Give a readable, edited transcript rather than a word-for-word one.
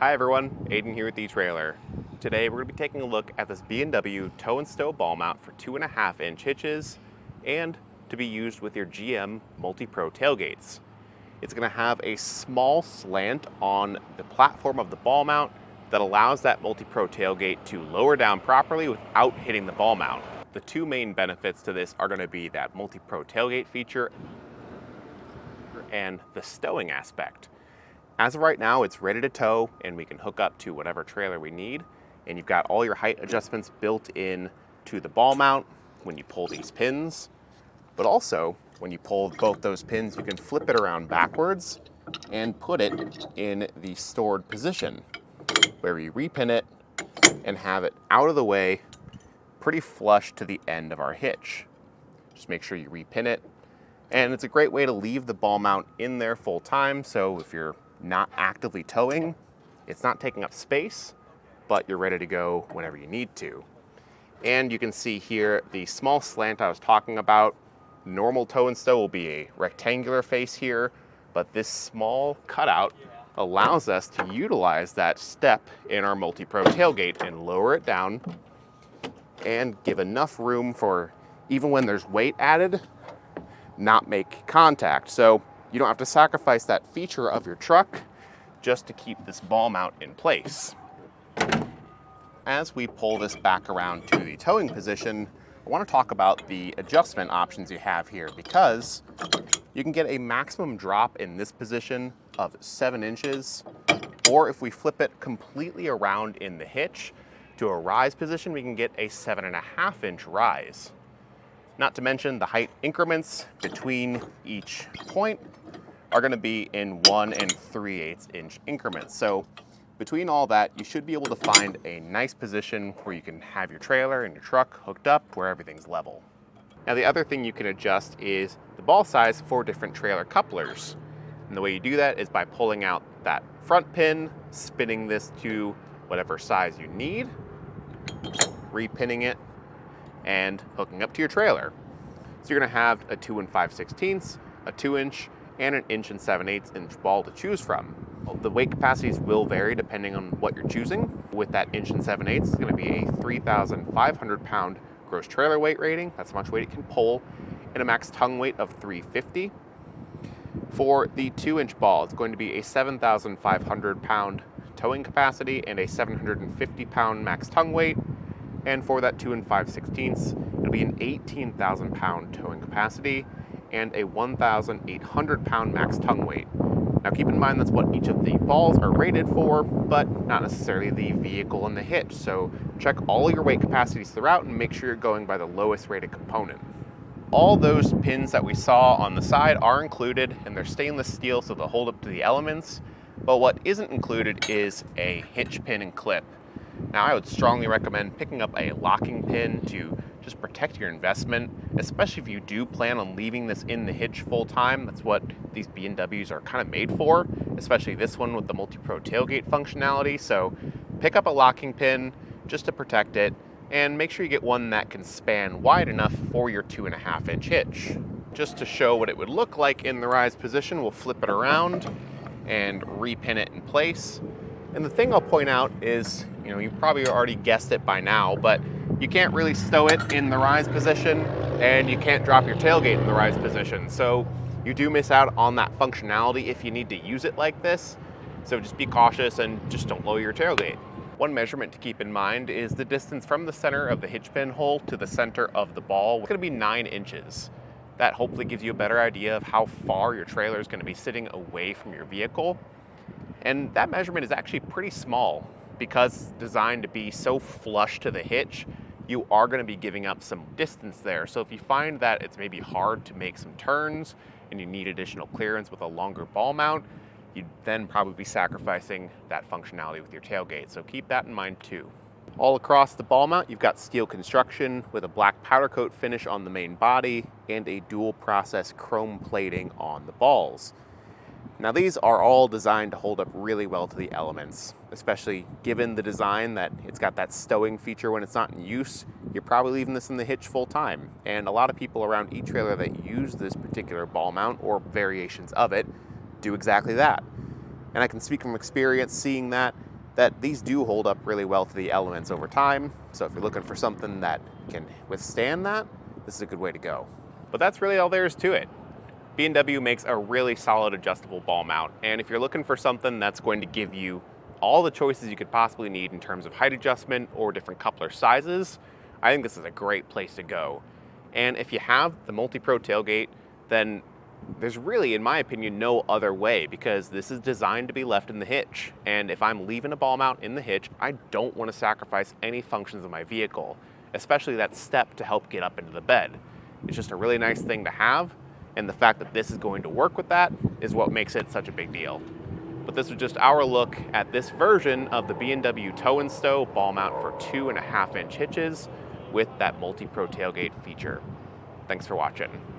Hi everyone, Aidan here with etrailer. Today we're going to be taking a look at this B&W Tow Stow ball mount for 2.5-inch hitches and to be used with your GM MultiPro tailgates. It's going to have a small slant on the platform of the ball mount that allows that MultiPro tailgate to lower down properly without hitting the ball mount. The two main benefits to this are going to be that MultiPro tailgate feature and the stowing aspect. As of right now, it's ready to tow and we can hook up to whatever trailer we need. And you've got all your height adjustments built in to the ball mount when you pull these pins. But also, when you pull both those pins, you can flip it around backwards and put it in the stored position where you repin it and have it out of the way, pretty flush to the end of our hitch. Just make sure you repin it. And it's a great way to leave the ball mount in there full time. So if you're not actively towing, it's not taking up space, but you're ready to go whenever you need to. And you can see here the small slant I was talking about. Normal tow and stow will be a rectangular face here, but this small cutout allows us to utilize that step in our MultiPro tailgate and lower it down and give enough room for, even when there's weight added, not make contact. So you don't have to sacrifice that feature of your truck just to keep this ball mount in place. As we pull this back around to the towing position, I want to talk about the adjustment options you have here, because you can get a maximum drop in this position of 7 inches, or if we flip it completely around in the hitch to a rise position, we can get a 7.5-inch rise. Not to mention the height increments between each point are going to be in 1 3/8 inch increments. So between all that, you should be able to find a nice position where you can have your trailer and your truck hooked up where everything's level. Now the other thing you can adjust is the ball size for different trailer couplers. And the way you do that is by pulling out that front pin, spinning this to whatever size you need, repinning it, and hooking up to your trailer. So you're going to have a 2 5/16, a 2-inch, and an 1 7/8 inch ball to choose from. The weight capacities will vary depending on what you're choosing. With that 1 7/8, it's going to be a 3,500 pound gross trailer weight rating. That's how much weight it can pull, and a max tongue weight of 350. For the 2-inch ball, it's going to be a 7,500 pound towing capacity and a 750 pound max tongue weight. And for that 2 5/16, it'll be an 18,000 pound towing capacity and a 1,800 pound max tongue weight. Now keep in mind that's what each of the balls are rated for, but not necessarily the vehicle and the hitch. So check all your weight capacities throughout and make sure you're going by the lowest rated component. All those pins that we saw on the side are included, and they're stainless steel, so they'll hold up to the elements. But what isn't included is a hitch pin and clip. Now I would strongly recommend picking up a locking pin to just protect your investment, especially if you do plan on leaving this in the hitch full time. That's what these B&Ws are kind of made for, especially this one with the MultiPro tailgate functionality. So pick up a locking pin just to protect it, and make sure you get one that can span wide enough for your 2.5-inch hitch. Just to show what it would look like in the rise position, we'll flip it around and repin it in place. And the thing I'll point out is, you probably already guessed it by now, but you can't really stow it in the rise position, and you can't drop your tailgate in the rise position. So you do miss out on that functionality if you need to use it like this. So just be cautious and just don't lower your tailgate. One measurement to keep in mind is the distance from the center of the hitch pin hole to the center of the ball. It's going to be 9 inches. That hopefully gives you a better idea of how far your trailer is going to be sitting away from your vehicle. And that measurement is actually pretty small because it's designed to be so flush to the hitch. You are going to be giving up some distance there. So if you find that it's maybe hard to make some turns and you need additional clearance with a longer ball mount, you'd then probably be sacrificing that functionality with your tailgate. So keep that in mind too. All across the ball mount, you've got steel construction with a black powder coat finish on the main body and a dual process chrome plating on the balls. Now these are all designed to hold up really well to the elements, especially given the design that it's got that stowing feature when it's not in use. You're probably leaving this in the hitch full time. And a lot of people around etrailer that use this particular ball mount or variations of it do exactly that. And I can speak from experience seeing that that these do hold up really well to the elements over time. So if you're looking for something that can withstand that, this is a good way to go. But that's really all there is to it. B&W makes a really solid adjustable ball mount, and if you're looking for something that's going to give you all the choices you could possibly need in terms of height adjustment or different coupler sizes, I think this is a great place to go. And if you have the MultiPro tailgate, then there's really, in my opinion, no other way, because this is designed to be left in the hitch. And if I'm leaving a ball mount in the hitch, I don't want to sacrifice any functions of my vehicle, especially that step to help get up into the bed. It's just a really nice thing to have, and the fact that this is going to work with that is what makes it such a big deal. But this was just our look at this version of the B&W Tow Stow ball mount for 2.5-inch hitches with that MultiPro tailgate feature. Thanks for watching.